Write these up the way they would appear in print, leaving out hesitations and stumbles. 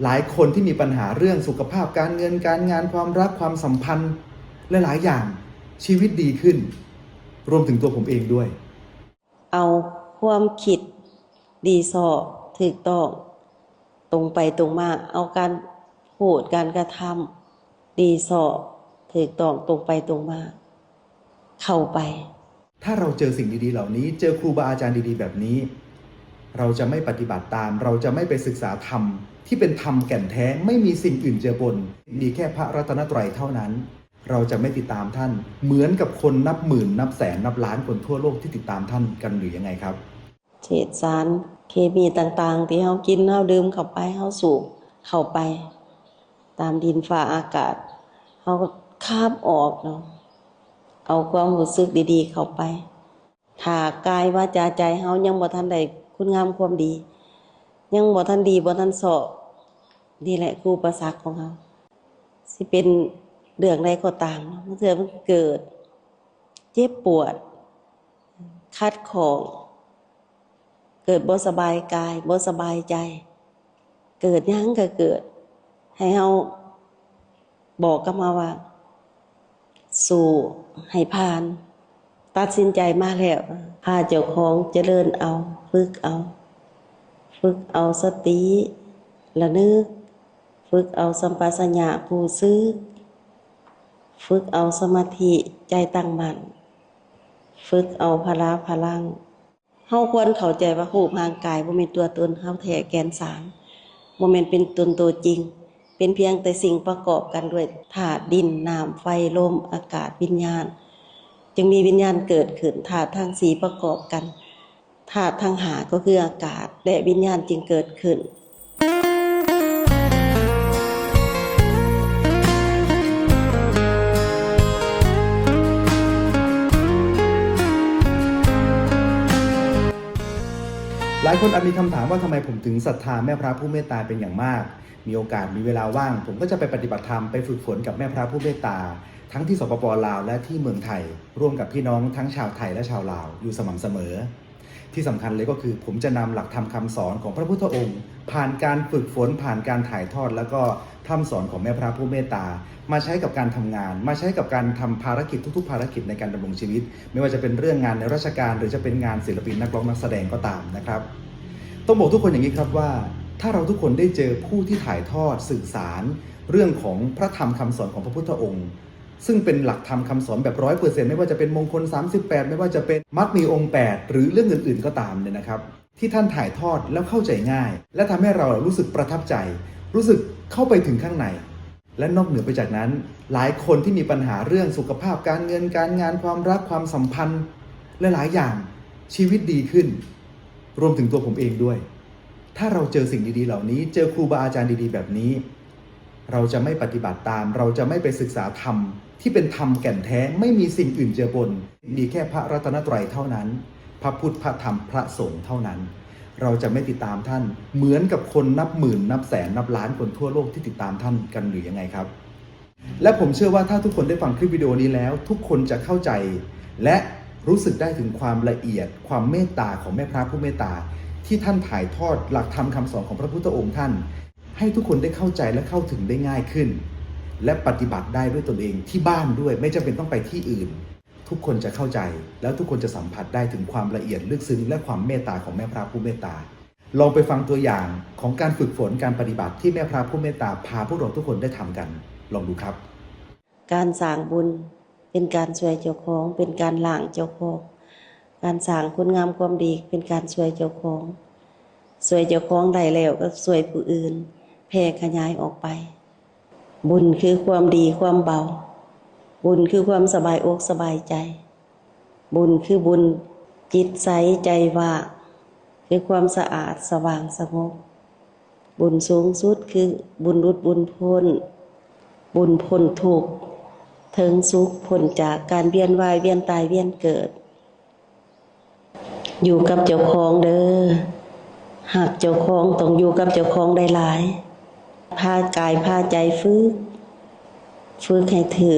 หลายคนที่มีปัญหาเรื่องสุขภาพการเงินการงานความรักความสัมพันธ์และหลายอย่างชีวิตดีขึ้นรวมถึงตัวผมเองด้วยเอาความคิดดีสอถูกต้องตรงไปตรงมาเอาการพูดการกระทำดีสอถูกต้องตรงไปตรงมาเข้าไปถ้าเราเจอสิ่งดีๆเหล่านี้เจอครูบาอาจารย์ดีๆแบบนี้เราจะไม่ปฏิบัติตามเราจะไม่ไปศึกษาธรรมที่เป็นธรรมแก่นแท้ไม่มีสิ่งอื่นเจือปนมีแค่พระรัตนตรัยเท่านั้นเราจะไม่ติดตามท่านเหมือนกับคนนับหมื่นนับแสนนับล้านคนทั่วโลกที่ติดตามท่านกันหรือยังไงครับเศษสารเคมีต่างๆที่เฮากินเฮาดื่มเข้าไปเฮาสูบเข้าไปตามดินฟ้าอากาศเฮาก็คาบออกเนาะเอาความรู้สึกดีๆเข้าไปถ้ากายวาจาใจเฮายังบ่ทันได้คุณงามความดียังบ่ทันดีบ่ทันสอบนี่แหละคืออุปสรรคของเฮาสิเป็นเรื่องใดก็ตามเมื่อมันเกิดเจ็บปวดคัดของเกิดบ่สบายกายบ่สบายใจเกิดหยังก็เกิดให้เฮาบอกกับมาว่าสู้ให้ผ่านตัดสินใจมาแล้วพาเจ้าของเจริญเอาฝึกเอาสติระลึกฝึกเอาสัมปชัญญะผู้ซื่อฝึกเอาสมาธิใจตั้งมั่นฝึกเอาพละพลังเฮาควรเข้าใจว่ารูปร่างกายบ่แม่นตัวตนเฮาแท้แกนสารบ่แม่นเป็นตนตัวจริงเป็นเพียงแต่สิ่งประกอบกันด้วยธาตุดินน้ำไฟลมอากาศวิญญาณจึงมีวิญญาณเกิดขึ้นธาตุทั้ง4ประกอบกันธาตุทั้ง5ก็คืออากาศและวิญญาณจึงเกิดขึ้นหลายคนอาจมีคำถามว่าทำไมผมถึงศรัทธาแม่พระผู้เมตตาเป็นอย่างมากมีโอกาสมีเวลาว่างผมก็จะไปปฏิบัติธรรมไปฝึกฝนกับแม่พระผู้เมตตาทั้งที่สปป.ลาวและที่เมืองไทยร่วมกับพี่น้องทั้งชาวไทยและชาวลาวอยู่สม่ำเสมอที่สำคัญเลยก็คือผมจะนำหลักธรรมคำสอนของพระพุทธองค์ผ่านการฝึกฝนผ่านการถ่ายทอดแล้วก็ธรรมสอนของแม่พระผู้เมตตามาใช้กับการทำงานมาใช้กับการทำภารกิจทุกๆภารกิจในการดำรงชีวิตไม่ว่าจะเป็นเรื่องงานในราชการหรือจะเป็นงานศิลปินนักร้องนักแสดงก็ตามนะครับต้องบอกทุกคนอย่างนี้ครับว่าถ้าเราทุกคนได้เจอผู้ที่ถ่ายทอดสื่อสารเรื่องของพระธรรมคำสอนของพระพุทธองค์ซึ่งเป็นหลักธรรมคำสอนแบบ100%ไม่ว่าจะเป็นมงคล38ไม่ว่าจะเป็นมรรคมีองค์8หรือเรื่องอื่นๆก็ตามเนี่ยนะครับที่ท่านถ่ายทอดแล้วเข้าใจง่ายและทำให้เรารู้สึกประทับใจรู้สึกเข้าไปถึงข้างในและนอกเหนือไปจากนั้นหลายคนที่มีปัญหาเรื่องสุขภาพการเงินการงานความรักความสัมพันธ์และหลายอย่างชีวิตดีขึ้นรวมถึงตัวผมเองด้วยถ้าเราเจอสิ่งดีๆเหล่านี้เจอครูบาอาจารย์ดีๆแบบนี้เราจะไม่ปฏิบัติตามเราจะไม่ไปศึกษาธรรมที่เป็นธรรมแก่นแท้ไม่มีสิ่งอื่นเจือปนมีแค่พระรัตนตรัยเท่านั้นพระพุทธพระธรรมพระสงฆ์เท่านั้นเราจะไม่ติดตามท่านเหมือนกับคนนับหมื่นนับแสนนับล้านคนทั่วโลกที่ติดตามท่านกันหรือยังไงครับและผมเชื่อว่าถ้าทุกคนได้ฟังคลิปวิดีโอนี้แล้วทุกคนจะเข้าใจและรู้สึกได้ถึงความละเอียดความเมตตาของแม่พระผู้เมตตาที่ท่านถ่ายทอดหลักธรรมคำสอนของพระพุทธองค์ท่านให้ทุกคนได้เข้าใจและเข้าถึงได้ง่ายขึ้นและปฏิบัติได้ด้วยตนเองที่บ้านด้วยไม่จำเป็นต้องไปที่อื่นทุกคนจะเข้าใจแล้วทุกคนจะสัมผัสได้ถึงความละเอียดลึกซึ้งและความเมตตาของแม่พระผู้เมตตาลองไปฟังตัวอย่างของการฝึกฝนการปฏิบัติที่แม่พระผู้เมตตาพาพวกเราทุกคนได้ทำกันลองดูครับการสร้างบุญเป็นการช่วยเจ้าของเป็นการล้างเจ้าของการสร้างคุณงามความดีเป็นการช่วยเจ้าของช่วยเจ้าของได้แล้วก็ช่วยผู้อื่นแผ่ขยายออกไปบุญคือความดีความเบาบุญคือความสบายอกสบายใจบุญคือบุญจิตใสใจว่างคือความสะอาดสว่างสงบบุญสูงสุดคือบุญรุดบุญพ้นบุญพ้นทุกข์ถึงสุขพ้นจากการเวียนว่ายเวียนตายเวียนเกิดอยู่กับเจ้าของเด้อหากเจ้าของต้องอยู่กับเจ้าของได้หลายพากายพาใจฝึกให้ถื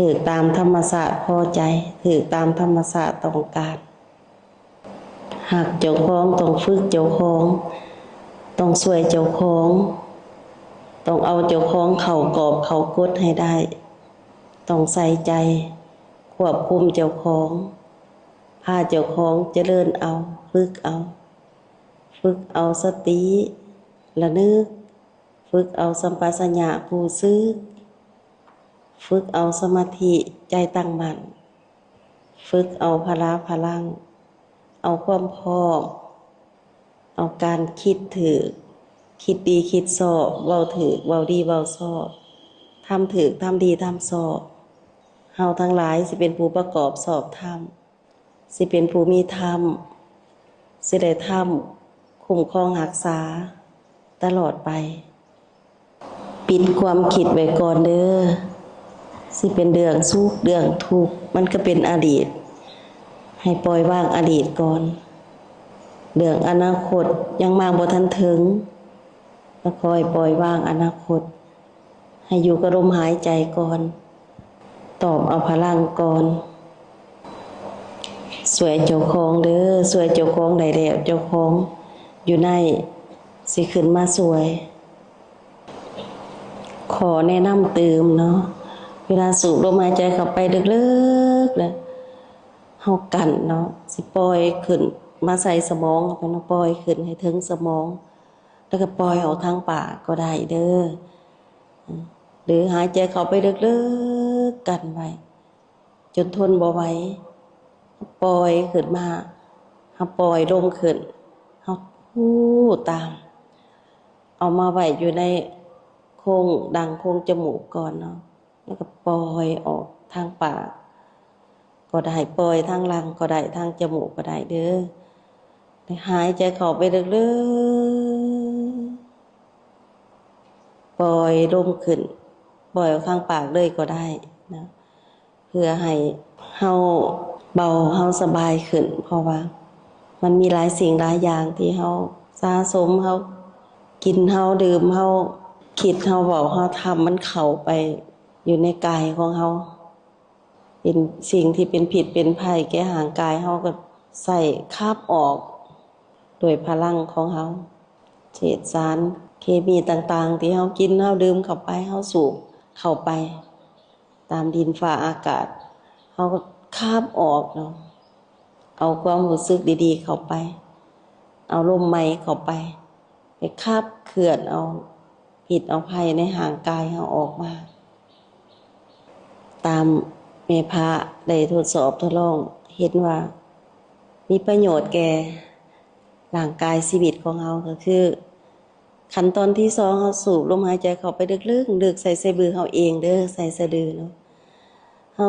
อตามธรรมศาสตร์พอใจถือตามธรรมศาสตร์ต้องการหากเจ้าของต้องฝึกเจ้าของ ต้องช่วยเจ้าของต้องเอาเจ้าของเข้ากอบเข้ากฎให้ได้ต้องใส่ใจควบคุมเจ้าของพาเจ้าของเจริญเอาฝึกเอาสติระลึกฝึกเอาสัมปชัญญะผู้ซึ้งฝึกเอาสมาธิใจตั้งมั่นฝึกเอาพละพลังเอาความพร้อมเอาการคิดถือคิดดีคิดชอบเว้าถือเว้าดีเว้าชอบทำถือทำดีทำชอบเฮาทั้งหลายสิเป็นผู้ประกอบชอบธรรมสิเป็นผู้มีธรรมสิได้ธรรมคุ้มครองรักษาตลอดไปปิดความคิดไว้ก่อนเด้อสิเป็นเรื่องสุขเรื่องทุกข์มันก็เป็นอดีตให้ปล่อยวางอดีตก่อนเรื่องอนาคตยังมาบ่ทันถึงก็คอยปล่อยวางอนาคตให้อยู่กับลมหายใจก่อนตอบเอาพลังก่อนสวยเจ้าของเด้อสวยเจ้าของได้แล้วเจ้าของอยู่ในสิขึ้นมาสวยขอแนะนำเติมเนาะเวลาสูบลมหายใจเข้าไปลึกๆนะเฮากันเนาะสิปล่อยขึ้นมาใส่สมองเข้าไปเนาะปล่อยขึ้นให้ถึงสมองแล้วก็ปล่อยออกทางปากก็ได้เด้อหรือหายใจเข้าไปลึกๆกันไว้จนทนบ่ไหวปล่อยขึ้นมาเฮาปล่อยลมขึ้นเฮาพูดตามเอามาไว้อยู่ในโครงดังโครงจมูกก่อนเนาะแล้วก็ปล่อยออกทางปากก็ได้ปล่อยทางหลังก็ได้ทางจมูกก็ได้เด้อหายใจเข้าไปลึกๆปล่อยลมขึ้นปล่อยออกทางปากเลยก็ได้นะเพื่อให้เฮาเบาเฮาสบายขึ้นเพราะว่ามันมีหลายสิ่งหลายอย่างที่เฮาสะสมเฮากินเฮาดื่มเฮาคิดเฮาเว้าเฮาทำมันเข้าไปอยู่ในกายของเฮาเป็นสิ่งที่เป็นผิดเป็นภัยแก่ร่างกายเฮาก็ใส่คาบออกโดยพลังของเฮาเศษสารเคมีต่างๆที่เฮากินเฮาดื่มเข้าไปเฮาสูบเข้าไปตามดินฟ้าอากาศเฮาก็คาบออกเนาะเอาความรู้สึกดีๆเข้าไปเอาลมใหม่เข้าไปคาบเคลื่อนเอาผิดเอาภัยในห่างกายเฮาออกมาตามแม่พระได้ทดสอบทดลองเห็นว่ามีประโยชน์แก่ร่างกายชีวิตของเฮาก็คือขั้นตอนที่2เฮาสูบลมหายใจเข้าไปลึกๆลึกใส่สะดือเฮาเองเด้อใส่สะดือเนาะเฮา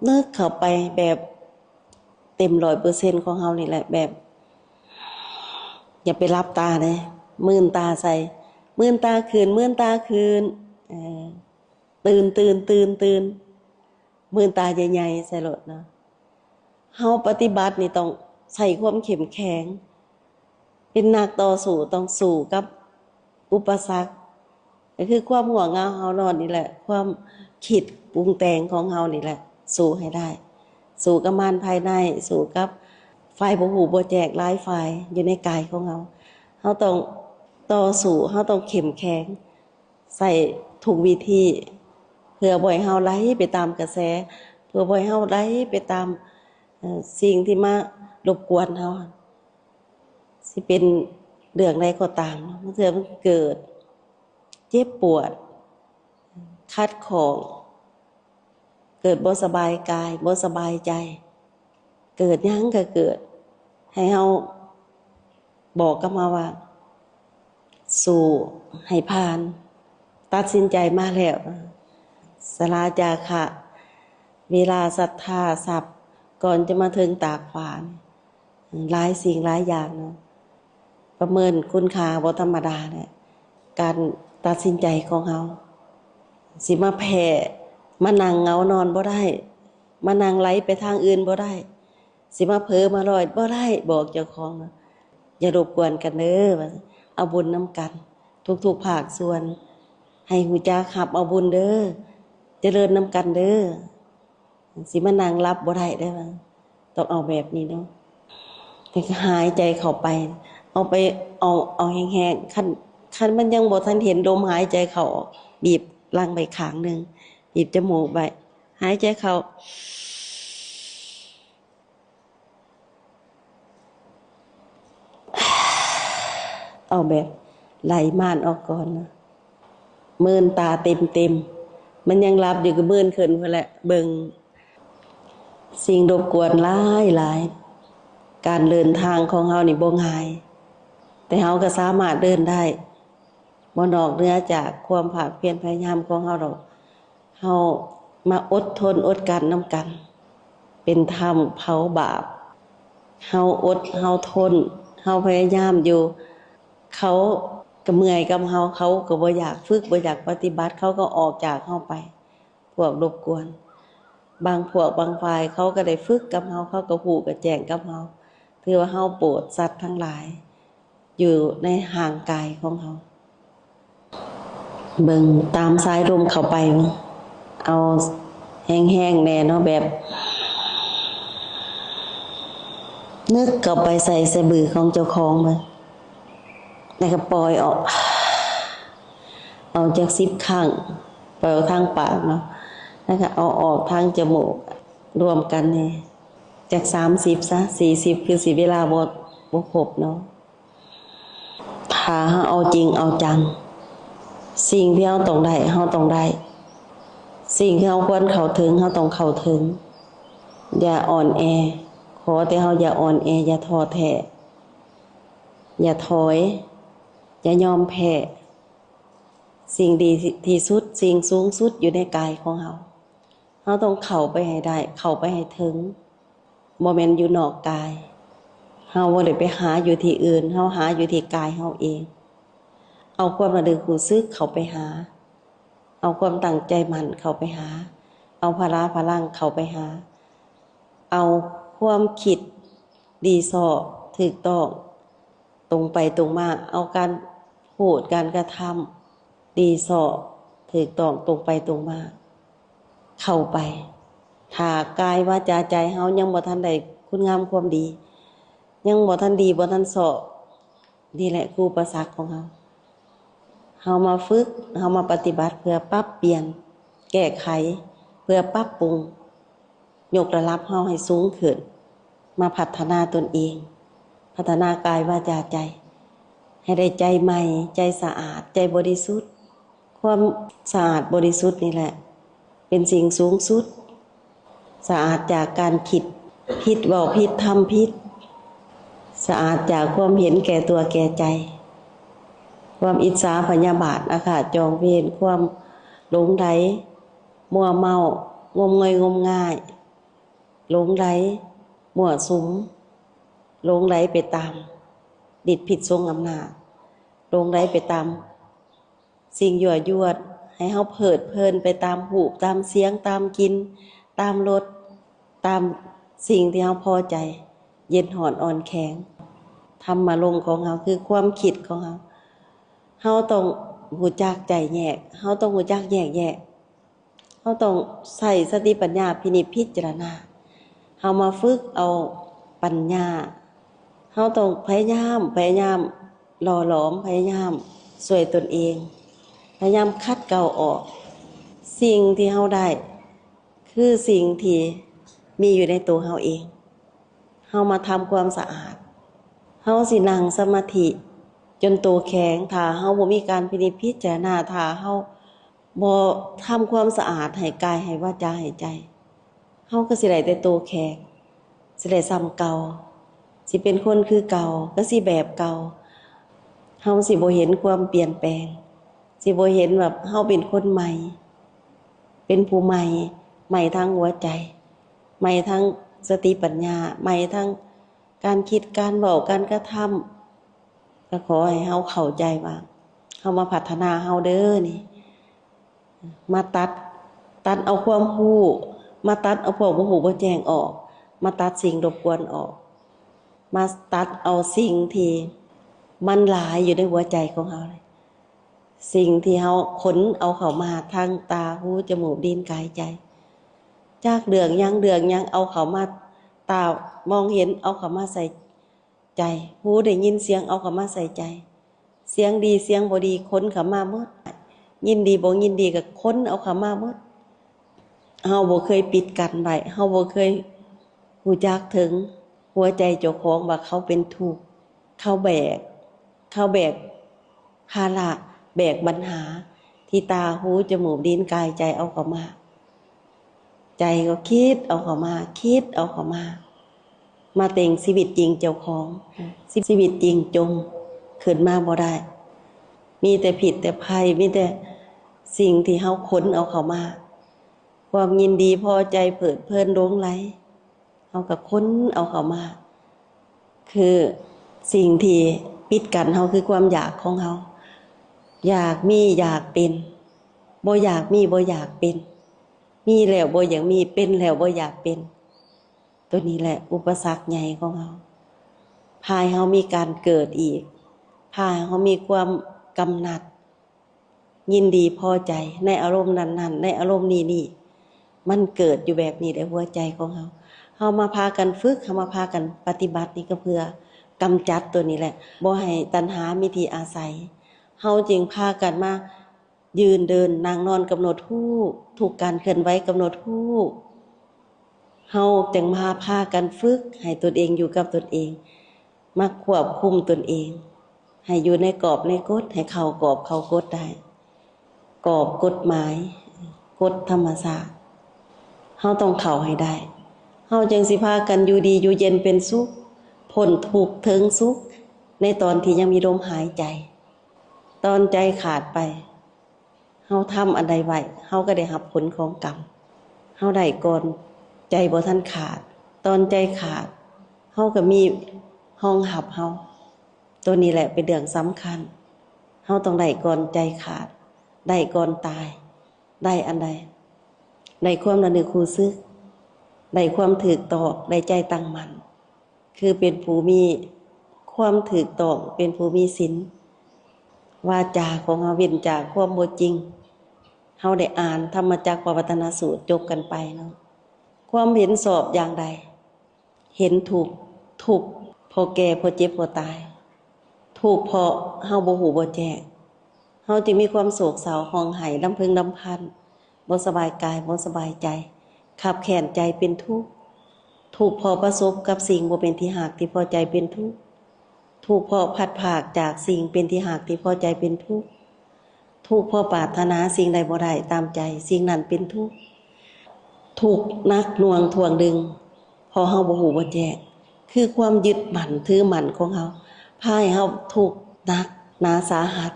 นึกเข้าไปแบบเต็ม 100% ของเฮานี่แหละแบบอย่าไปหลับตาเด้มื่นตาใส่มื่นตาคืนมื่นตาคืนตื่นมื่นตาใหญ่ๆใส่รถเนาะเฮาปฏิบัตินี่ต้องใช้ความเข้มแข็งเป็นนักต่อสู้ต้องสู้กับอุปสรรคก็คือความง่วงเหงาเฮานอนนี่แหละความคิดปรุงแต่งของเฮานี่แหละสู้ให้ได้สู้กับมารภายในสู้กับฝ่ายบ่ฮู้บ่แจ้งหลายฝ่ายอยู่ในกายของเฮาเฮาต้องต่อสู้เฮาต้องเข้มแข็งใส่ทุกวิธีเพื่อบ่ให้เฮาไหลไปตามกระแสเพื่อบ่ให้เฮาไหลไปตามสิ่งที่มารบกวนเฮาสิเป็นเรื่องใดก็ตามบางเทื่อมันเกิดเจ็บปวดคัดของเกิดบ่สบายกายบ่สบายใจเกิดหยังก็เกิดให้เฮาบอกกับมาว่าสู้ให้ผ่านตัดสินใจมาแล้วสลาจาคะเวลาศรัทธาทรัพย์ก่อนจะมาถึงตากฝาหลายสิ่งหลายอย่างเนาะประเมินคุณค่าบ่ธรรมดาเนี่ยการตัดสินใจของเฮาสิมาแพ้มานั่งเหงานอนบ่ได้มานั่งไหลไปทางอื่นบ่ได้สิมาเผลอมาลอยบ่ได้บอกเจ้าของอย่ารบกวนกันเด้อเอาบุญนำกันทุกๆภาคส่วนให้หูจักขับเอาบุญเด้อเจริญนำกันเด้อสิมานั่งรับบ่ได้เด้อต้องเอาแบบนี้เนาะแต่หายใจเข้าไปเอาไป เอาแห้งๆคันมันยังบ่ทันเห็นลมหายใจเข้าออกบีบลังไปข้างหนึงบีบจมูกไว้หายใจเข้าเอาแบบไหลม่านออกก่อนนะมื่นตาเต็มมันยังหลับอยู่ก็มื่นขึ้นพุ่นแหละเบิ่งสิ่งรบกวนหลายการเดินทางของเฮานี่บ่ง่าย แต่เฮาก็สามารถเดินได้บ่นอกเหนือจากความภาคเพียรพยายามของเฮาดอกเฮามาอดทนอดกลั้นนำกัน เป็นธรรมเผาบาปเฮาอดเฮาทนเฮาพยายามอยู่เขาก็เมื่อยกับเฮาเขาก็บ่อยากฝึกบ่อยากปฏิบัติเขาก็ออกจากเฮาไปพวกรบกวนบางพวกบางฝ่ายเขาก็ได้ฝึกกับเฮาเขาก็ฮู้ก็แจ้งกับเฮาถือว่าเฮาโปรดสัตว์ทั้งหลายอยู่ในห่างกายของเขาเบิ่งตามสายลมเข้าไปเอาแห้งๆแน่เนาะแบบนึกเข้าไปใส่สะบือของเจ้าของมันแล้วก็ปล่อยออกจาก10ครั้งปล่อยออกทางปากเนาะแล้วก็เอาออกทางจมูกรวมกันนี่จาก30ซะ40คือสิเวลาบ่ครบเนาะถ้าเอาจริงเอาจังสิ่งที่เราต้องได้เราต้องได้สิ่งที่เราควรเข้าถึงเราต้องเข้าถึงอย่าอ่อนแอขอแต่เราอย่าอ่อนแออย่าท้อแท้อย่าถอยอย่ายอมแพ้สิ่งดีที่สุดสิ่งสูงสุดอยู่ในกายของเราต้องเข้าไปให้ได้เข้าไปให้ถึงบ่แม่นอยู่นอกกายเราบ่ได้ไปหาอยู่ที่อื่นเราหาอยู่ที่กายเราเองเอาความระลึกรู้สึกเข้าไปหาเอาความตั้งใจมั่นเข้าไปหาเอาพลังเข้าไปหาเอาความคิดดีซอถูกต้องตรงไปตรงมาเอาการพูดการกระทำดีซอถูกต้องตรงไปตรงมาเข้าไปถ้ากายวาจาใจเฮายังบ่ทันได้คุณงามความดียังบ่ทันดีบ่ทันสอบนี่แหละคืออุปสรรคของเฮามาฝึกเฮามาปฏิบัติเพื่อปรับเปลี่ยนแก้ไขเพื่อปรับปรุงยกระดับเฮาให้สูงขึ้นมาพัฒนาตนเองพัฒนากายวาจาใจให้ได้ใจใหม่ใจสะอาดใจบริสุทธิ์ความสะอาดบริสุทธิ์นี่แหละเป็นสิ่งสูงสุดสะอาดจากการคิดผิดเว้าผิดทำผิดสะอาดจากความเห็นแก่ตัวแก่ใจความอิจฉาพยาบาทอาฆาตจองเวรความหลงไหลมัวเมางมงายงมง่ายหลงไหลมั่วสุมหลงไหลไปตามดิษผิดทรงอำนาจหลงไหลไปตามสิ่งยั่วยวนให้เฮาเพลิดเพลินไปตามหูตามเสียงตามกินตามรสตามสิ่งที่เฮาพอใจเย็นหอนอ่อนแข็งธรรมารมณ์ของเฮาคือความคิดของเฮาต้องรู้จักใจแยกเฮาต้องรู้จักแยกเฮาต้องใช้สติปัญญาพินิจพิจารณาเฮามาฝึกเอาปัญญาเฮาต้องพยายามหล่อหลอมพยายามช่วยตนเองพยายามคัดเกลาออกสิ่งที่เฮาได้คือสิ่งที่มีอยู่ในตัวเฮาเองเฮามาทำความสะอาดเฮาสินั่งสมาธิจนตัวแข็งถ้าเฮาบ่มีการพินิจพิจารณาถ้าเฮาบ่ทำความสะอาดให้กายให้วาจาให้ใจเฮาก็สิได้แต่ตัวแข็งสิได้ซ้ำเก่าสิเป็นคนคือเก่าก็สิแบบเก่าเฮาสิบ่เห็นความเปลี่ยนแปลงสิบ่เห็นแบบเฮาเป็นคนใหม่เป็นผู้ใหม่ทั้งหัวใจใหม่ทั้งสติปัญญาใหม่ทั้งการคิดการเว้าการกระทำก็ขอให้เฮาเข้าใจว่าเฮามาพัฒนาเฮาเด้อนี่มาตัดเอาความรู้มาตัดเอาพวกบ่ฮู้บ่แจ้งออกมาตัดสิ่งรบกวนออกมาตัดเอาสิ่งที่มันหลายอยู่ในหัวใจของเฮาเลยสิ่งที่เฮาขนเอาเข้ามาทางตาหูจมูกลิ้นกายใจจากเดืองยังเอาเข้ามาตามองเห็นเอาเข้ามาใส่ใจ ใจหูได้ยินเสียงเอาเข้ามาใส่ใจ เสียงดีเสียงบ่ดีค้นเข้ามาหมดยินดีบ่ยินดีก็ค้นเอาเข้ามาหมดเฮาบ่เคยปิดกั้นไว้เฮาบ่เคยรู้จักถึงหัวใจเจ้าของว่าเขาเป็นทุกข์เขาแบกภาระแบกปัญหาที่ตาหูจมูกลิ้นกายใจเอาเข้ามาใจก็คิดเอาเข้ามาคิดเอาเข้ามาแต่งชีวิตจริงเจ้าของชีวิตจริงจงขึ้นมาบ่ได้มีแต่ผิดแต่ภัยมีแต่สิ่งที่เฮาค้นเอาเข้ามาความยินดีพอใจเพลิดเพลินหลงไหลเฮาก็ค้นเอาเข้ามาคือสิ่งที่ปิดกั้นเฮาคือความอยากของเฮาอยากมีอยากเป็นบ่อยากมีบ่อยากเป็นมีแล้วบ่อยากมีเป็นแล้วบ่อยากเป็นตัวนี้แหละอุปสรรคใหญ่ของเฮาพาให้เฮามีการเกิดอีกพาให้เฮามีความกำหนัดยินดีพอใจในอารมณ์นั้นๆในอารมณ์นี้มันเกิดอยู่แบบนี้ในหัวใจของเฮามาพากันฝึกเฮามาพากันปฏิบัตินี่ก็เพื่อกำจัดตัวนี้แหละบ่ให้ตัณหามีที่อาศัยเฮาจึงพากันมายืนเดินนั่งนอนกำหนดรู้ถูกการเคลื่อนไหวกำหนดรู้เฮาจึงมาพากันฝึกให้ตนเองอยู่กับตนเองมาควบคุมตนเองให้อยู่ในกรอบในกฎให้เข้ากรอบเข้ากฎได้กรอบกฎหมายกฎธรรมชาติเฮาต้องเข้าให้ได้เฮาจึงสิพากันอยู่ดีอยู่เย็นเป็นสุขพ้นทุกข์ถึงสุขในตอนที่ยังมีลมหายใจตอนใจขาดไปเฮาทำอันใดไว้เฮาก็ได้รับผลของกรรมเฮาได้ก่อนใจบ่ทันขาดตอนใจขาดเฮาก็มีห้องหับเฮาตัวนี้แหละเป็นเรื่องสำคัญเฮาต้องได้ก่อนใจขาดได้ก่อนตายได้อันใดได้ความระลึกรู้สึกได้ความถูกต้องได้ใจตั้งมั่นคือเป็นผู้มีความถูกต้องเป็นผู้มีศีลวาจาของเฮาเว้นจากความบ่จริงเฮาได้อ่านธรรมจักรปวัตตนสูตรจบกันไปเนาะความเห็นสอบอย่างใดเห็นถูกพอแก่พอเจ็บพอตายถูกเพราะเฮาบ่ฮู้บ่แจ้งเฮาจึงมีความโศกเศร้าห้องไห้ลำพึงลำพันบ่สบายกายบ่สบายใจขับแค้นใจเป็นทุกข์ถูกพอประสบกับสิ่งบ่เป็นที่หากที่พอใจเป็นทุกข์ถูกพอพัดภาคจากสิ่งเป็นที่หากที่พอใจเป็นทุกข์ถูกพอปรารถนาสิ่งใดบ่ได้ตามใจสิ่งนั้นเป็นทุกข์ถูกนักหน่วงถ่วงดึงพอเฮาบ่ฮู้บ่แจ้งคือความยึดมั่นถือมั่นของเฮาพาให้เฮาทุกข์หนักหนาสาหัส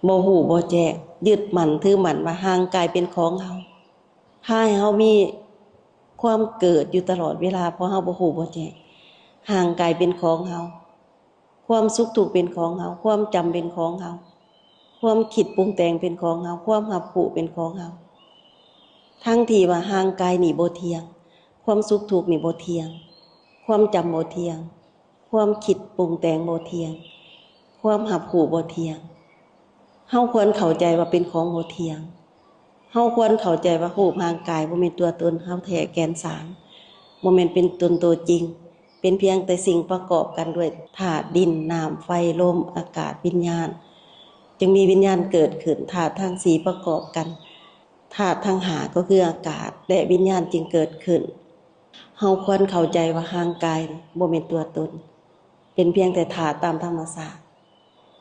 บ่ฮู้บ่แจ้งยึดมั่นถือมั่นว่าห่างกายเป็นของเฮาพาให้เฮามีความเกิดอยู่ตลอดเวลาเพราะเฮาบ่ฮู้บ่แจ้งห่างกายเป็นของเฮาความสุขทุกข์เป็นของเฮาความจำเป็นของเฮาความคิดปรุงแต่งเป็นของเฮาความรับรู้เป็นของเฮาทั้งที่ว่าห่างกายนี่บ่เที่ยงความสุขทุกข์นี่บ่เที่ยงความจำบ่เที่ยงความคิดปรุงแต่งบ่เที่ยงความรับรู้บ่เที่ยงเฮาควรเข้าใจว่าเป็นของบ่เที่ยงเฮาควรเข้าใจว่ารูปร่างกายบ่แม่นตัวตนเฮาแท้แกนสารบ่แม่นเป็นตนตัวจริงเป็นเพียงแต่สิ่งประกอบกันด้วยธาตุดินน้ำไฟลมอากาศวิญญาณจึงมีวิญญาณเกิดขึ้นธาตุทั้งสี่ประกอบกันธาตุทั้งห้าก็คืออากาศและวิญญาณจึงเกิดขึ้นเฮาควรเข้าใจว่าร่างกายบ่แม่นตัวตนเป็นเพียงแต่ธาตุตามธรรมชาติ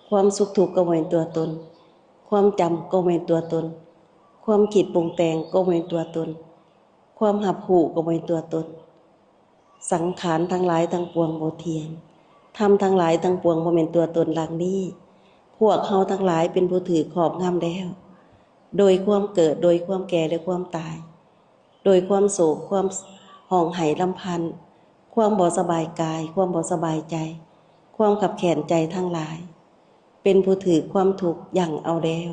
ความสุขทุกข์ก็บ่แม่นตัวตนความจำก็บ่แม่นตัวตนความคิดปรุงแต่งก็บ่แม่นตัวตนความรับรู้ก็บ่แม่นตัวตนสังขารทั้งหลายทั้งปวงบ่เที่ยงธรรมทั้งหลายทั้งปวงบ่แม่นตัวตนหลังนี้พวกเฮาทั้งหลายเป็นผู้ถือครอบงำแล้วโดยความเกิดโดยความแก่และความตายโดยความโศกความห้องไห้ลำพันความบ่สบายกายความบ่สบายใจความขับแค้นใจทั้งหลายเป็นผู้ถือความทุกข์อย่างเอาแล้ว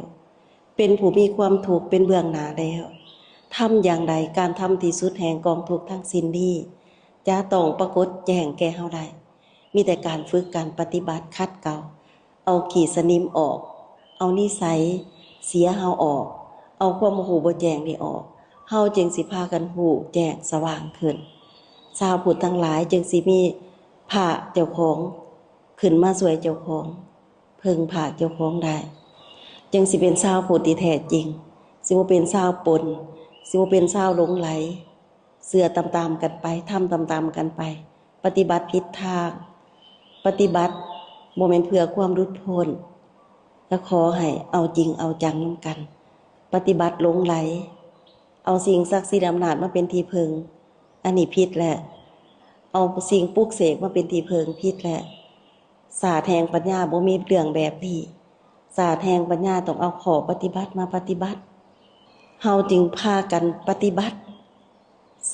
เป็นผู้มีความทุกข์เป็นเบื้องหน้าแล้วทำอย่างใดการทำที่สุดแห่งกองทุกข์ทั้งสิ้นนี้จะต้องปรากฏแจ้งแก่เฮาได้มีแต่การฝึกการปฏิบัติคัดเกลาเอาขีดสนิมออกเอานิสัยเสียเฮาออกเอาความโมโหบ่แจ้งนี่ออกเฮาจึงสิพากันฮู้แจ้งสว่างขึ้นชาวพุทธทั้งหลายจึงสิมี พระเจ้าของขึ้นมาสวยเจ้าของเพิ่งพระเจ้าของได้จึงสิเป็นชาวพุทธที่แท้จริงสิบ่เป็นชาวปนสิบ่เป็นชาวหลงไหลเสื่อตามๆกันไปทำตามๆกันไปปฏิบัติผิดทางปฏิบัติบ่แม่นเพื่อความหลุดพ้นและขอให้เอาจริงเอาจังนำกันปฏิบัติหลงไหลเอาสิ่งศักดิ์สิทธิ์อำนาจมาเป็นที่พึ่งอันนี้ผิดแหละเอาสิ่งปลุกเสกมาเป็นที่พึ่งผิดแหละศาสตร์แห่งปัญญาบ่มีเรื่องแบบนี้ศาสตร์แห่งปัญญาต้องเอาข้อปฏิบัติมาปฏิบัติเฮาจึงพากันปฏิบัติ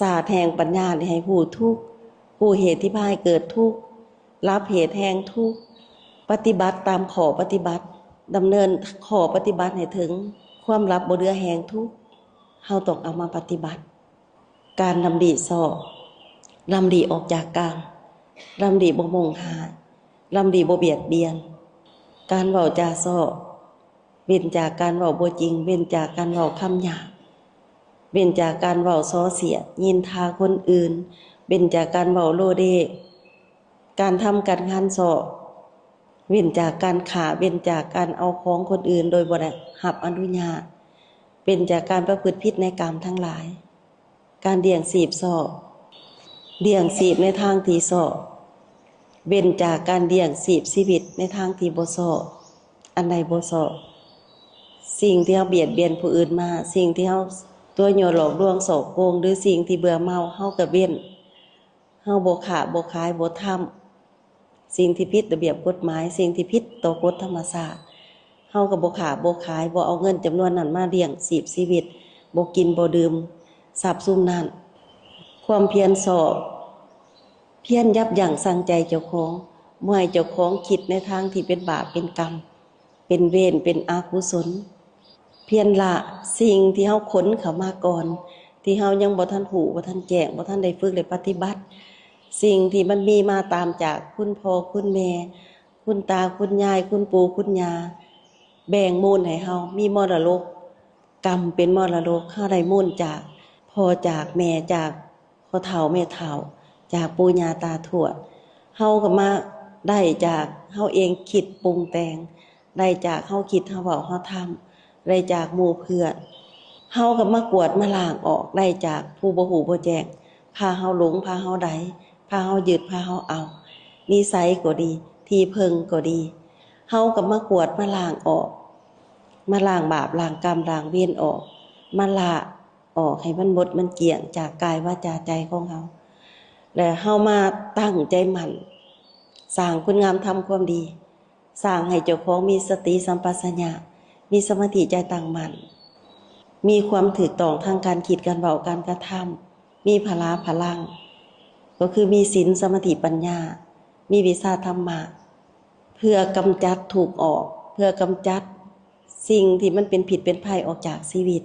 ศาสตร์แห่งปัญญาให้ผู้ทุกข์ผู้เหตุที่พาให้เกิดทุกข์รับเหตุแห่งทุกข์ปฏิบัติตามข้อปฏิบัติดำเนินข้อปฏิบัติให้ถึงความรับบ่เหลือแห่งทุกข์เฮาต้องเอามาปฏิบัติการดำริสอบดำริออกจากกามดำริบ่มงหาดำริบ่เบียดเบียนการเว้าจาซ้อเว้นจากการเว้าบ่จริงเว้นจากการเว้าคำหยาบเว้นจากการเว้าส่อเสียดนินทาคนอื่นเว้นจากการเว้าโลเลการทำการงานซ้อเว้นจากการฆ่าเว้นจากการเอาของคนอื่นโดยบ่ได้รับอนุญาตเว้นจากการประพฤติผิดในกามทั้งหลายการเดี่ยงสีบซ้อเดี่ยงสีบในทางที่ซ้อเว้นจากการเดี่ยงสีบชีวิตในทางที่บ่ซ้ออันใดบ่ซ้อสิ่งที่เฮาเบียดเบียนผู้อื่นมาสิ่งที่เฮาตัวโยหลอกลวงโสโกงหรือสิ่งที่เบื่อเมาเฮาก็เว้นเฮาบ่ฆ่าบ่ขายบ่ทำสิ่งที่ผิดระเบียบกฎหมายสิ่งที่ผิดต่อกฎธรรมชาติเฮาก็บ่ฆ่าบ่ขายบ่เอาเงินจำนวนนั้นมาเลี้ยงชีวิตบ่กินบ่ดื่มทรัพย์ซุ่มนั้นความเพียรสอบเพียรยับยั้งชั่งใจเจ้าของบ่ให้เจ้าของคิดในทางที่เป็นบาปเป็นกรรมเป็นเวรเป็นอกุศลเพียรละสิ่งที่เฮาขนเข้ามาก่อนที่เฮายังบ่ทันรู้บ่ทันแจ้งบ่ทันได้ฝึกได้ปฏิบัติสิ่งที่มันมีมาตามจากคุณพ่อคุณแม่คุณตาคุณยายคุณปู่คุณย่าแบ่งมูลให้เฮามีมรดกกรรมเป็นมรดกเฮาได้มูลจากพ่อจากแม่จากพ่อเฒ่าแม่เฒ่าจากปู่ย่าตาทวดเฮาก็มาได้จากเฮาเองคิดปรุงแต่งได้จากเฮาคิดเฮาเว้าเฮาทำได้จากหมู่เพื่อนเฮาก็มากวดมาล้างออกได้จากผู้บ่ฮู้บ่แจ้งพาเฮาหลงพาเฮาใดพาเฮายึดพาเฮาเอานิสัยก็ดีที่เพิ่งก็ดีเฮาก็มากวดมาล้างออกมาล้างบาปล้างกรรมล้างเวรออกมาละออกให้มันหมดมันเกลี้ยงจากกายวาจาใจของเฮาและเฮามาตั้งใจมั่นสร้างคุณงามทำความดีสร้างให้เจ้าของมีสติสัมปชัญญะมีสมาธิใจตั้งมั่นมีความถูกต้องทางการคิดการเว้าการกระทำมีพลังก็คือมีศีลสมาธิปัญญามีวิชาธรรมะเพื่อกำจัดถูกออกเพื่อกำจัดสิ่งที่มันเป็นผิดเป็นภัยออกจากชีวิต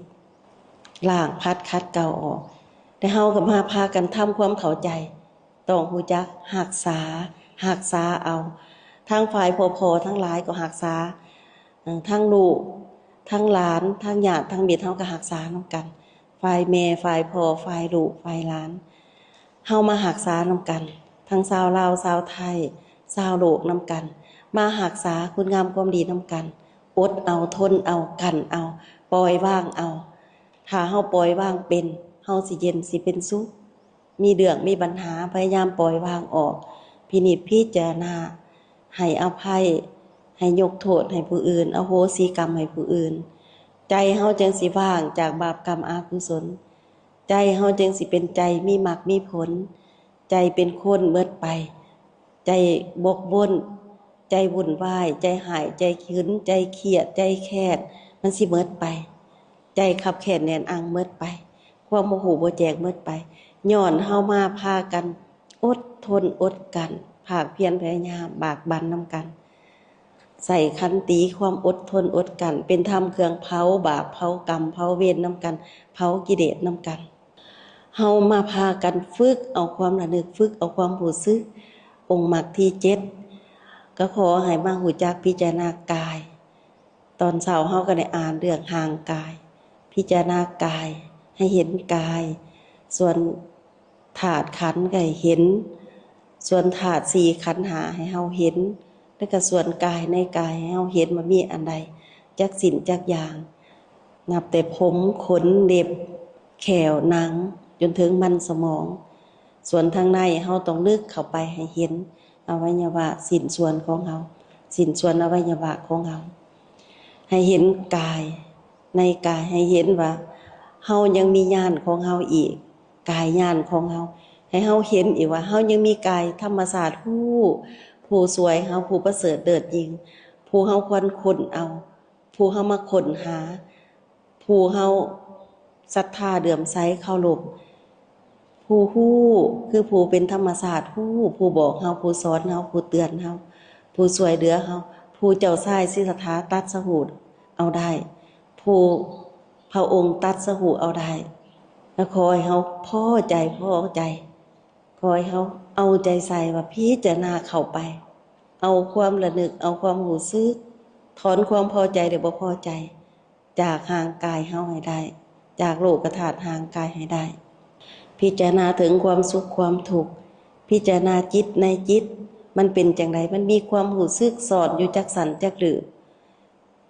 ล้างพัดคัดเก่าออกแต่เฮาก็มาพากันทำความเข้าใจต้องรู้จักรักษาเอาทางฝ่ายพ่อทั้งหลายก็รักษาทั้งลูกทั้งหลานทั้งญาติทั้งมิตรเฮาก็รักษานำกันฝ่ายแม่ฝ่ายพ่อฝ่ายลูกฝ่ายหลานเฮามารักษานำกันทั้งชาวลาวชาวไทยชาวโลกนำกันมารักษาคุณงามความดีนำกันอดเอาทนเอากันเอาปล่อยวางเอาถ้าเฮาปล่อยวางเป็นเฮาสิเย็นสิเป็นสุขมีเรื่องมีปัญหาพยายามปล่อยวางออกพินิจพิจารณาให้อภัยให้ยกโทษให้ผู้อื่นอโหสิกรรมให้ผู้อื่นใจเฮาจึงสิว่างจากบาปกรรมอกุศลใจเฮาจึงสิเป็นใจมีมรรคมีผลใจเป็นคนเบิดไปใจบกบนใจวุ่นวายใจหายใจขืนใจเครียดใจแค้นมันสิเบิดไปใจขับแค้นแน่นอังเบิดไปความโมโหบ่แจกเบิดไปย้อนเฮามาพากันอดทนอดกันภาคเพียรพยายามบากบั่นนำกันใส่ขันติความอดทนอดกันเป็นธรรมเครื่องเผาบาปเผากรรมเผาเวรนำกันเผากิเลสนำกันเฮามาพากันฝึกเอาความระลึกฝึกเอาความรู้สึกองค์มรรคที่7ก็ขอให้มาหูจักพิจารณากายตอนเช้าเฮาก็ได้อ่านเรื่องห่างกายพิจารณากายให้เห็นกายส่วนธาตุขันธ์ก็ให้เห็น ส่วนธาตุสี่ขันธ์ห้าให้เฮาเห็นแล้วก็ส่วนกายในกายให้เฮาเห็นว่ามีอันใดจักสิ่งจักอย่างนับแต่ผมขนเล็บแขวหนังจนถึงมันสมองส่วนทางในเฮาต้องนึกเข้าไปให้เห็นอวัยวะสิ้นส่วนของเฮาสิ้นส่วนอวัยวะของเฮาให้เห็นกายในกายให้เห็นว่าเฮายังมีญาณของเฮาอีกกายญาณของเฮาให้เฮาเห็นอีกว่าเฮายังมีกายธรรมศาสตร์ผู้สวยเฮาผู้ประเสริฐเลิศยิ่งผู้เฮาควรค้นเอาผู้เฮามาค้นหาผู้เฮาศรัทธาเลื่อมใสเคารพผู้คือผู้เป็นธรรมศาสตร์ผู้บอกเฮาผู้สอนเฮาผู้เตือนเฮาผู้ช่วยเหลือเฮาผู้เจ้าชายสิทธัตถะตัดสหูเอาได้ผู้พระองค์ตัดสหูเอาได้แล้วขอให้เฮาพอใจขอให้เฮาเอาใจใส่ว่าพิจารณาเข้าไปเอาความระลึกเอาความรู้สึกถอนความพอใจหรือบ่พอใจจากห่างกายเฮาให้ได้จากโลกธาตุห่างกายให้ได้พิจารณาถึงความสุขความทุกข์พิจารณาจิตในจิตมันเป็นจังไดมันมีความรู้สึกสอดอยู่จักสันจักหรือ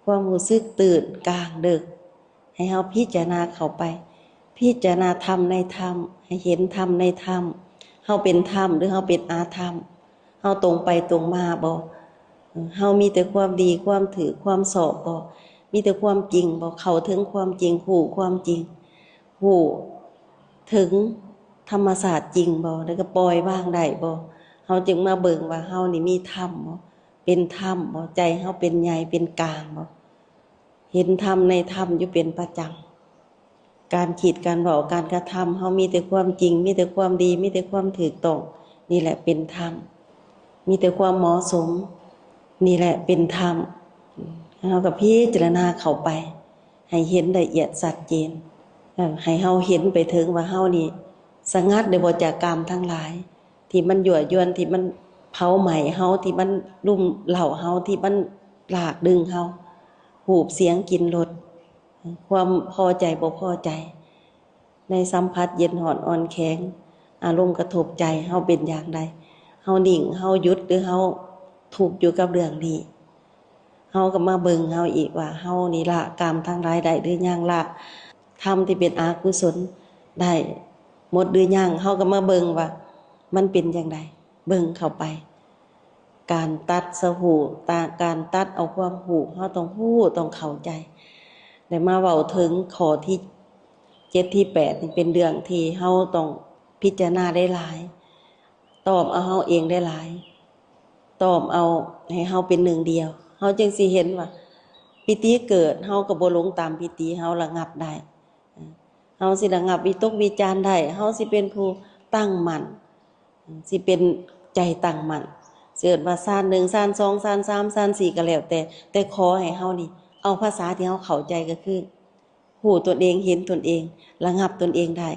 ความรู้สึกตื่นกลางดึกให้เฮาพิจารณาเข้าไปพิจารณาธรรมในธรรมให้เห็นธรรมในธรรมเฮาเป็นธรรมหรือเฮาเป็นอาธรรมเฮาตรงไปตรงมาบ่เฮามีแต่ความดีความถือความสอบบ่มีแต่ความจริงบ่เข้าถึงความจริงฮู้ความจริงฮู้ถึงธรรมศาสตร์จริงบ่แล้วก็ปล่อยวางได้บ่เฮาจึงมาเบิ่งว่าเฮานี่มีธรรมบ่เป็นธรรมบ่ใจเฮาเป็นใหญ่เป็นกลางบ่เห็นธรรมในธรรมอยู่เป็นประจำการคิดการเว้าการกระทำเฮามีแต่ความจริงมีแต่ความดีมีแต่ความถูกต้องนี่แหละเป็นธรรมมีแต่ความเหมาะสมนี่แหละเป็นธรรมเฮาก็พิจารณาเข้าไปให้เห็นละเอียดชัดเจนให้เฮาเห็นไปถึงว่าเฮานี่สงัดได้บ่จากกรรมทั้งหลายที่มันยั่วยวนที่มันเผาไหม้เฮาที่มันรุมเร้าเฮาที่มันลากดึงเฮาหูบเสียงกินรสความพอใจบ่พอใจในสัมผัสเย็นหอนอ่อนแข็งอารมณ์กระทบใจเฮาเป็นอย่างใดเฮานิ่งเฮาหยุดหรือเฮาทุกข์อยู่กับเรื่องนี้เฮาก็มาเบิ่งเฮาอีกว่าเฮานี่ละกรรมทั้งหลายได้หรือยังละธรรมที่เป็นอกุศลได้หมดหรือยังเฮาก็มาเบิ่งว่ามันเป็นจังไดเบิ่งเข้าไปการตัดสหูการตัดเอาความหูเฮาต้องฮู้ต้องเข้าใจได้มาเว้าถึงข้อที่7ที่8นี่เป็นเรื่องที่เฮาต้องพิจารณาได้หลายตอบเอาเฮาเองได้หลายตอบเอาให้เฮาเป็นหนึ่งเดียวเฮาจึงสิเห็นว่าปิติเกิดเฮาก็บ่หลงตามปิติเฮาระงับได้เฮาสิระงับวิตกวิจารได้เฮาสิเป็นผู้ตั้งมั่นสิเป็นใจตั้งมั่นเกิดว่าซ่าน1ซ่าน2ซ่าน3ซ่าน4ก็แล้วแต่ขอให้เฮานี่เอาภาษาที่เฮาเข้าใจก็คือฮู้ตนเองเห็นตนเองระงับตนเองได้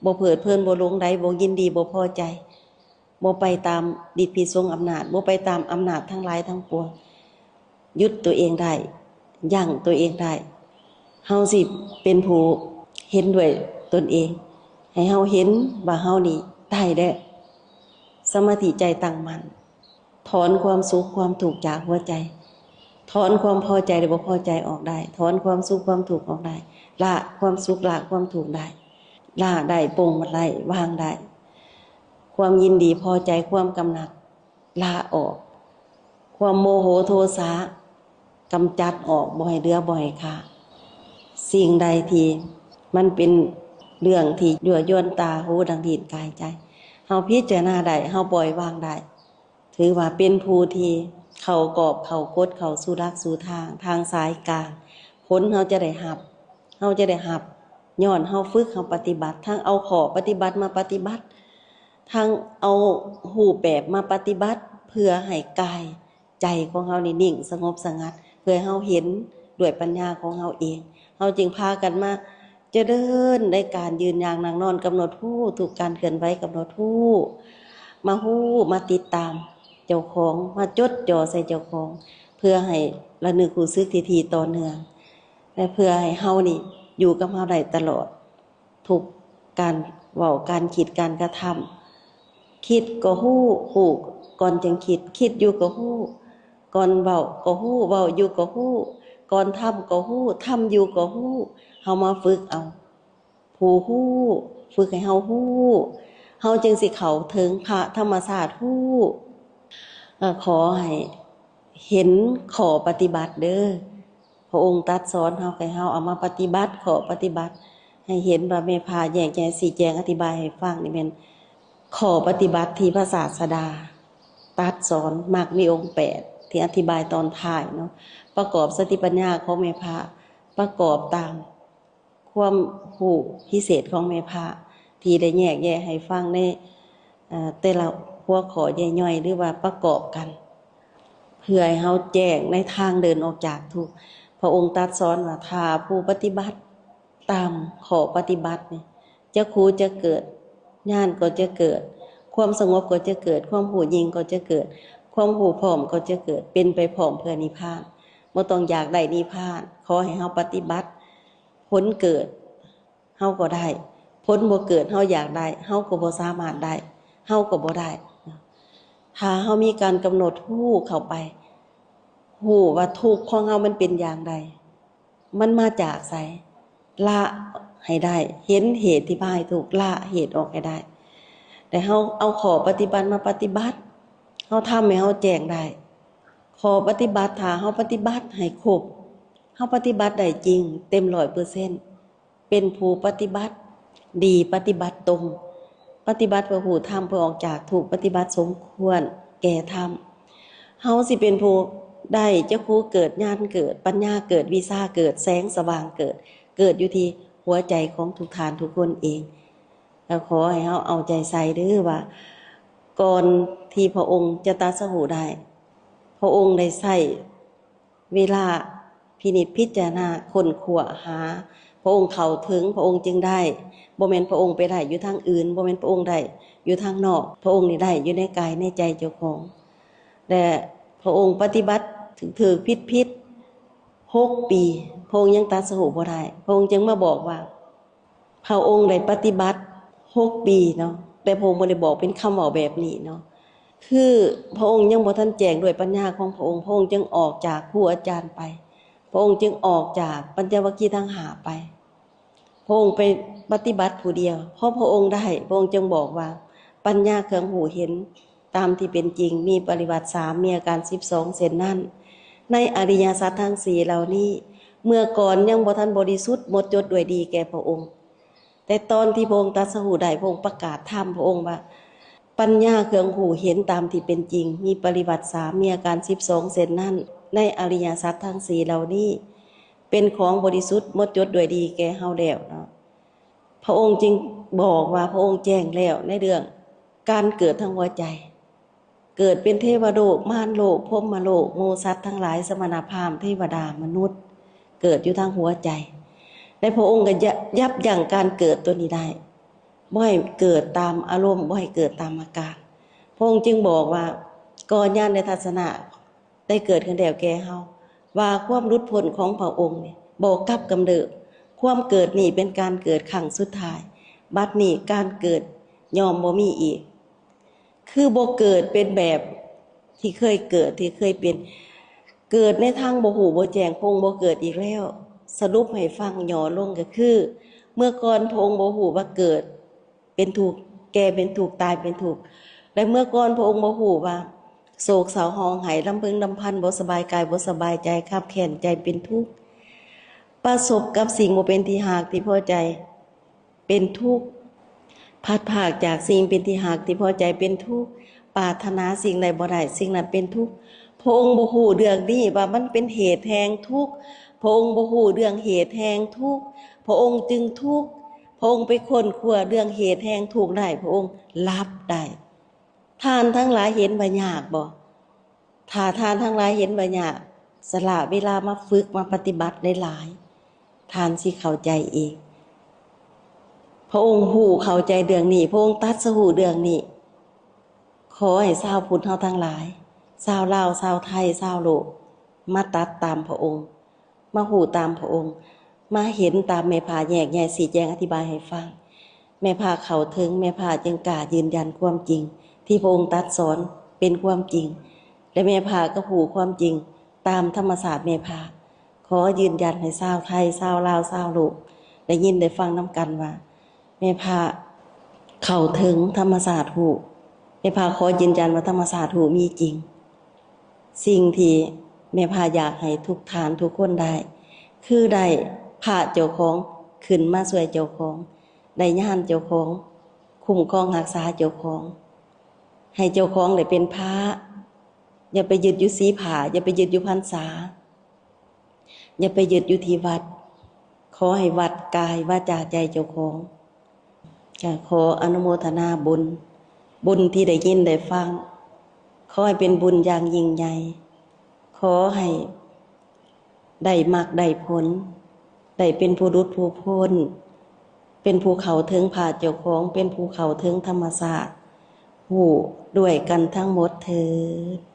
บ่เพิดเพลินบ่หลงใดบ่ยินดีบ่พอใจบ่ไปตามฤทธิ์พิสงอำนาจบ่ไปตามอำนาจทั้งหลายทั้งปวงยึดตัวเองได้ยั่งตัวเองได้เฮาสิเป็นผู้เห็นด้วยตนเองให้เฮาเห็นว่าเฮานี่ได้แล้วสมาธิใจตั้งมั่นถอนความสุขความทุกข์จากหัวใจถอนความพอใจหรือบ่พอใจออกได้ถอนความสุขความทุกข์ออกได้ละความสุขละความทุกข์ได้ละได้ปลงมันได้วางได้ความยินดีพอใจความกำหนัดละออกความโมโหโทสะกำจัดออกบ่ให้เหลือบ่ให้ขาดสิ่งใดที่มันเป็นเรื่องที่ยั่วยวนตาหูดังดินกายใจเฮาพิจารณาได้เฮาปล่อยวางได้ถือว่าเป็นผู้ที่เข้ากรอบเข้ากฎเข้าสู่หลักสู่ทางสายกลางผลเฮาจะได้รับย้อนเฮาฝึกเฮาปฏิบัติทั้งเอาข้อปฏิบัติมาปฏิบัติทั้งเอารูปแบบมาปฏิบัติเพื่อให้กายใจของเฮานี่นิ่งสงบสงัดเพื่อเฮาเห็นด้วยปัญญาของเฮาเองเฮาจึงพากันมาเจริญในการยืนอย่างนั่งนอนกำหนดรู้ทุกการเคลื่อนไหวกำหนดรู้มาฮู้มาติดตามเจ้าของมาจดจ่อใส่เจ้าของเพื่อให้ระลึกรู้สึกทีต่อเนื่องและเพื่อให้เฮานี่อยู่กับเฮาได้ตลอดทุกการเว้าการคิดการกระท คิดก็ฮู้ก่อนจังคิดอยู่ก็ฮู้ก่อนเว้าก็ฮู้เว้าอยู่ก็ฮู้ก่อนทำก็ฮู้ทำอยู่ก็ฮู้เฮามาฝึกเอาผู้ฮู้ฝึกให้เฮาฮู้เฮาจึงสิเข้าถึงพระธรรมศาสตร์ฮู้ขอให้เห็นข้อปฏิบัติเด้อพระองค์ตรัสสอนเฮาให้เฮาเอามาปฏิบัติข้อปฏิบัติให้เห็นว่าแม่พาแยกแจงชี้แจงอธิบายให้ฟังนี่แม่นข้อปฏิบัติที่พระศาสดาตรัสสอนมากมีองค์8ที่อธิบายตอนท้ายเนาะประกอบสติปัญญาของแม่พาประกอบตามความรู้พิเศษของแม่พาที่ได้แยกแยะให้ฟังในแต่ละหัวข้อย่อยๆหรือว่าประกอบกันเพื่อให้เฮาแจ้งในทางเดินออกจากทุกข์พระองค์ตรัสสอนว่าถ้าผู้ปฏิบัติตามข้อปฏิบัตินี่จักขุจะเกิดญาณก็จะเกิดความสงบก็จะเกิดความหูยิ่งก็จะเกิดความหูพร้อมก็จะเกิดเป็นไปพร้อมเพื่อนิพพานบ่ต้องอยากได้นิพพานขอให้เฮาปฏิบัติผลเกิดเฮาก็ได้ผลบ่เกิดเฮาอยากได้เฮาก็บ่สามารถได้เฮาก็บ่ได้ถ้าเฮามีการกำหนดรู้เข้าไปรู้ว่าทุกข์ของเฮามันเป็นอย่างใดมันมาจากไสละให้ได้เห็นเหตุที่พาให้ทุกข์ละเหตุออกให้ได้แต่เฮาเอาข้อปฏิบัติมาปฏิบัติเฮาทำให้เฮาแจ้งได้ข้อปฏิบัติถ้าเฮาปฏิบัติให้ครบเฮาปฏิบัติได้จริงเต็ม 100% เป็นผู้ปฏิบัติดีปฏิบัติตรงปฏิบัติเพื่อหูธรรมเพื่อออกจากทุกข์ปฏิบัติสมควรแก่ธรรมเฮาสิเป็นผู้ได้จักขุเกิดญาณเกิดปัญญาเกิดวิชาเกิดแสงสว่างเกิดอยู่ที่หัวใจของทุกท่านทุกคนเองแล้วขอให้เฮาเอาใจใส่เด้อว่าก่อนที่พระองค์จะตรัสรู้ได้พระองค์ได้ใช้เวลาพินิจพิจารณาค้นคว้าหาพระองค์เข้าถึงพระองค์จึงได้บ่แม่นพระองค์ไปได้อยู่ทางอื่นบ่แม่นพระองค์ได้อยู่ทางนอกพระองค์นี่ได้อยู่ในกายในใจเจ้าของแต่พระองค์ปฏิบัติถึงผิด6 ปีพระองค์ยังตรัสรู้บ่ได้พระองค์จึงมาบอกว่าพระองค์ได้ปฏิบัติ6 ปีเนาะแต่พระองค์บ่ได้บอกเป็นคำเว้าแบบนี้เนาะคือพระองค์ยังบ่ทันแจ้งด้วยปัญญาของพระองค์พระองค์จึงออกจากครูอาจารย์ไปพระองค์จึงออกจากปัญจวัคคีย์ทั้ง5ไปพระองค์ไปปฏิบัติผู้เดียวเพราะพระองค์ได้พระองค์จึงบอกว่าปัญญาเครื่องหูเห็นตามที่เป็นจริงมีปริวัติ3มีอาการ12เช่นนั้นในอริยสัจทั้ง4เหล่านี้เมื่อก่อนยังบ่ทันบริสุทธิ์หมดจดด้วยดีแก่พระองค์แต่ตอนที่พระองค์ตรัสรู้ได้พระองค์ประกาศธรรมพระองค์ว่าปัญญาเครื่องหูเห็นตามที่เป็นจริงมีปริวัติ3มีอาการ12เช่นนั้นในอริยสัจทั้ง4เหล่านี้เป็นของบริสุทธิ์หมดจดด้วยดีแก่เฮาแล้วเนาะพระองค์จึงบอกว่าพระองค์แจ้งแล้วในเรื่องการเกิดทางหัวใจเกิดเป็นเทวโลกมารโลกพรหมโลกโมสัตว์ทั้งหลายสมณพราหมณ์เทวดามนุษย์เกิดอยู่ทางหัวใจและพระองค์ก็ยับยั้งการเกิดตัวนี้ได้บ่ให้เกิดตามอารมณ์บ่ให้เกิดตามอาการพระองค์จึงบอกว่าก่อนญาณทัศนะได้เกิดขึ้นแล้วแก่เฮาว่าความหลุดพ้นของพระองค์นี่บ่กลับกำเนิดความเกิดนี่เป็นการเกิดครั้งสุดท้ายบัดนี้การเกิดยอมบ่มีอีกคือบ่เกิดเป็นแบบที่เคยเกิดที่เคยเป็นเกิดในทางบ่ฮู้บ่แจ้งพระองค์บ่เกิดอีกแล้วสรุปให้ฟังย่อลงก็คือเมื่อก่อนพระองค์บ่ฮู้ว่าเกิดเป็นทุกข์แก่เป็นทุกข์ตายเป็นทุกข์และเมื่อก่อนพระองค์บ่ฮู้ว่าโศกเศร้าห้องไห้ลำพึงลำพันบ่สบายกายบ่สบายใจคับแค้นใจเป็นทุกข์ประสบกับสิ่งบ่เป็นที่หากที่พอใจเป็นทุกข์พัดภาคจากสิ่งเป็นที่หากที่พอใจเป็นทุกข์ปรารถนาสิ่งใดบ่ได้สิ่งนั้นเป็นทุกข์พระองค์บ่ฮู้เรื่องนี้ว่ามันเป็นเหตุแห่งทุกข์พระองค์บ่ฮู้เรื่องเหตุแห่งทุกข์พระองค์จึงทุกข์พระองค์ไปค้นคว้าเรื่องเหตุแห่งทุกข์ได้พระองค์รับได้ท่านทั้งหลายเห็นว่ายากบ่ถ้าท่านทั้งหลายเห็นว่ายากสละเวลามาฝึกมาปฏิบัติได้หลายท่านสิเข้าใจเองพระองค์ฮู้เข้าใจเรื่องนี้พระองค์ตรัสรู้เรื่องนี้ขอให้ชาวพุทธเฮาทั้งหลายชาวลาวชาวไทยชาวโลกมาตัดตามพระองค์มาฮู้ตามพระองค์มาเห็นตามแม่พาแยกแยะชี้แจงอธิบายให้ฟังแม่พาเข้าถึงแม่พาจึงกล้ายืนยันความจริง ที่พระองค์ตรัสสอนเป็นความจริง และแม่พาก็ผูกความจริงตามธรรมศาสตร์แม่พาขอยืนยันให้ชาวไทยชาวลาวชาวโลกได้ยินได้ฟังน้ำกันว่าแม่พาเข้าถึงธรรมศาสตร์ถูกแม่พาขอยืนยันว่าธรรมศาสตร์ถูกมีจริงสิ่งที่แม่พาอยากให้ทุกฐานทุกคนได้คือได้พระเจ้าของขึ้นมาช่วยเจ้าของได้ญาณเจ้าของคุ้มครองรักษาเจ้าของให้เจ้าของได้เป็นพระอย่าไปยึดอยู่สีผาอย่าไปยึดอยู่พรรษาอย่าไปยึดอยู่ที่วัดขอให้วัดกายวาจาใจเจ้าของขออนุโมทนาบุญที่ได้ยินได้ฟังขอให้เป็นบุญอย่างยิ่งใหญ่ขอให้ได้มรรคได้ผลได้เป็นผู้รุดผู้พ้นเป็นภูเขาถึงผาเจ้าของเป็นภูเขาถึงธรรมศาสตร์ผู้ด้วยกันทั้งหมดเถิด